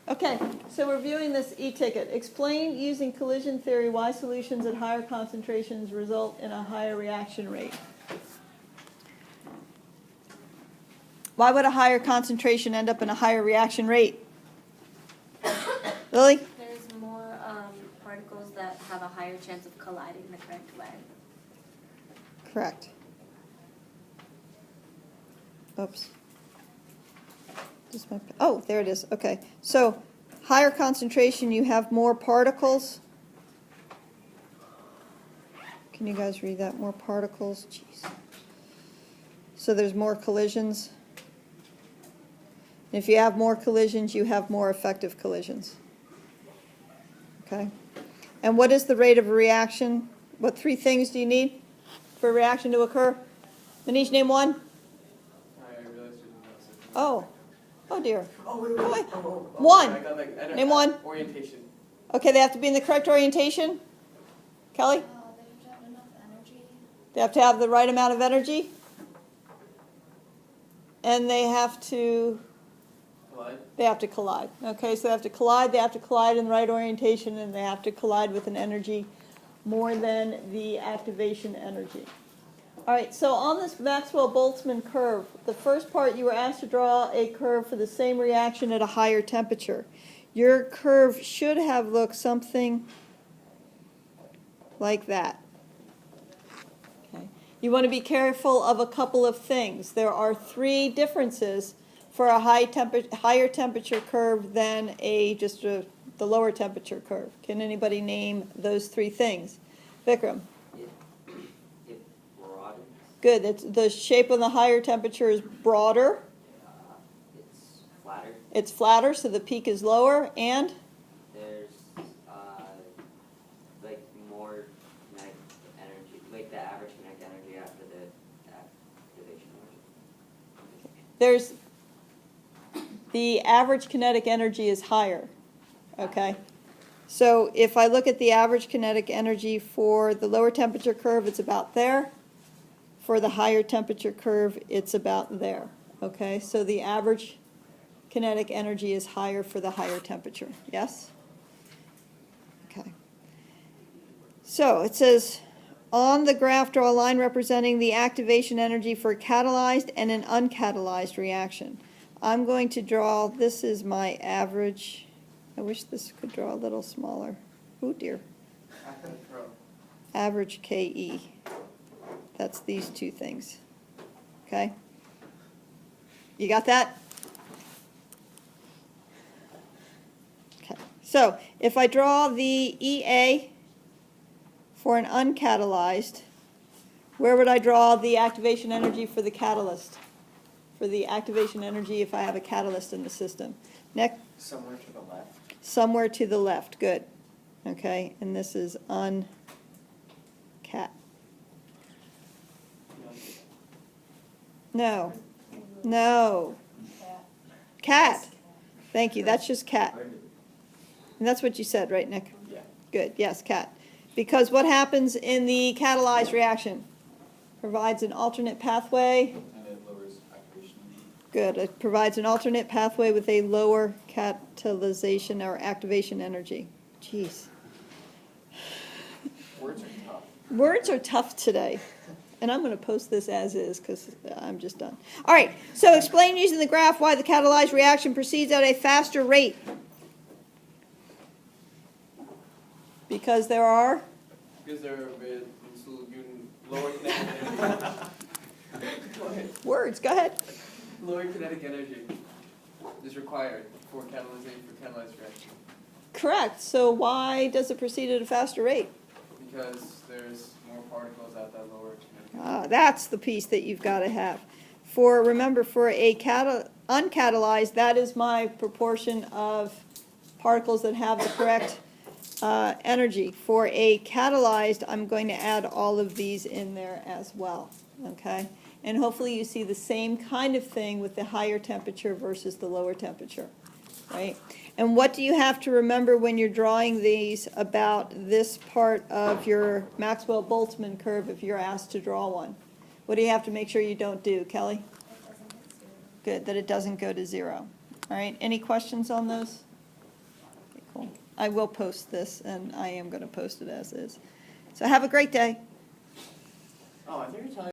Okay, so we're viewing this e-ticket. Explain using collision theory why solutions at higher concentrations result in a higher reaction rate. Why would a higher concentration end up in a higher reaction rate? Lily? There's more particles that have a higher chance of colliding the correct way. Correct. Oops. Oh, there it is. Okay. So, higher concentration, you have more particles. Can you guys read that? More particles? Jeez. So there's more collisions. If you have more collisions, you have more effective collisions. Okay? And what is the rate of a reaction? What 3 things do you need for a reaction to occur? Manish, name one. I realized you didn't know. Oh. Oh dear. Oh, wait. One. I got, Name one. Orientation. Okay, they have to be in the correct orientation. Kelly? They have to have enough energy. They have to have the right amount of energy. And they have to collide. Okay, so they have to collide in the right orientation, and they have to collide with an energy more than the activation energy. All right, so on this Maxwell-Boltzmann curve, the first part you were asked to draw a curve for the same reaction at a higher temperature. Your curve should have looked something like that. Okay. You want to be careful of a couple of things. There are 3 differences for a higher temperature curve than the lower temperature curve. Can anybody name those 3 things? Vikram? It broadens. Good. The shape of the higher temperature is broader. It's flatter. It's flatter, so the peak is lower, and There's like more kinetic energy, like the average kinetic energy after the activation energy. the average kinetic energy is higher. Okay? So if I look at the average kinetic energy for the lower temperature curve, it's about there. For the higher temperature curve, it's about there. Okay? So the average kinetic energy is higher for the higher temperature. Yes? Okay. So it says, on the graph, draw a line representing the activation energy for a catalyzed and an uncatalyzed reaction. I'm going to draw, this is my average. I wish this could draw a little smaller. Oh dear. Average KE. That's these 2 things. Okay? You got that? Okay. So if I draw the EA for an uncatalyzed, where would I draw the activation energy for the catalyst? For the activation energy if I have a catalyst in the system. Next. Somewhere to the left. Somewhere to the left. Good. Okay. And this is uncat. No. No. Cat. Thank you. That's just cat. And that's what you said, right, Nick? Yeah. Good. Yes, cat. Because what happens in the catalyzed reaction? Provides an alternate pathway. And it lowers activation. Good. It provides an alternate pathway with a lower catalyzation or activation energy. Jeez. Words are tough. Words are tough today. And I'm going to post this as is because I'm just done. All right. So explain using the graph why the catalyzed reaction proceeds at a faster rate. Because there are? Because they're lower kinetic energy. Go ahead. Words. Go ahead. Lower kinetic energy is required for catalyzed reaction. Correct. So why does it proceed at a faster rate? Because there's more particles at that lower kinetic energy. That's the piece that you've got to have. Remember, for a uncatalyzed, that is my proportion of particles that have the correct energy. For a catalyzed, I'm going to add all of these in there as well. Okay? And hopefully you see the same kind of thing with the higher temperature versus the lower temperature. Right? And what do you have to remember when you're drawing these about this part of your Maxwell-Boltzmann curve if you're asked to draw one? What do you have to make sure you don't do, Kelly? It doesn't get 0. Good, that it doesn't go to 0. All right, any questions on those? example. I will post this, and I am going to post it as is. So have a great day. Oh, I think you're telling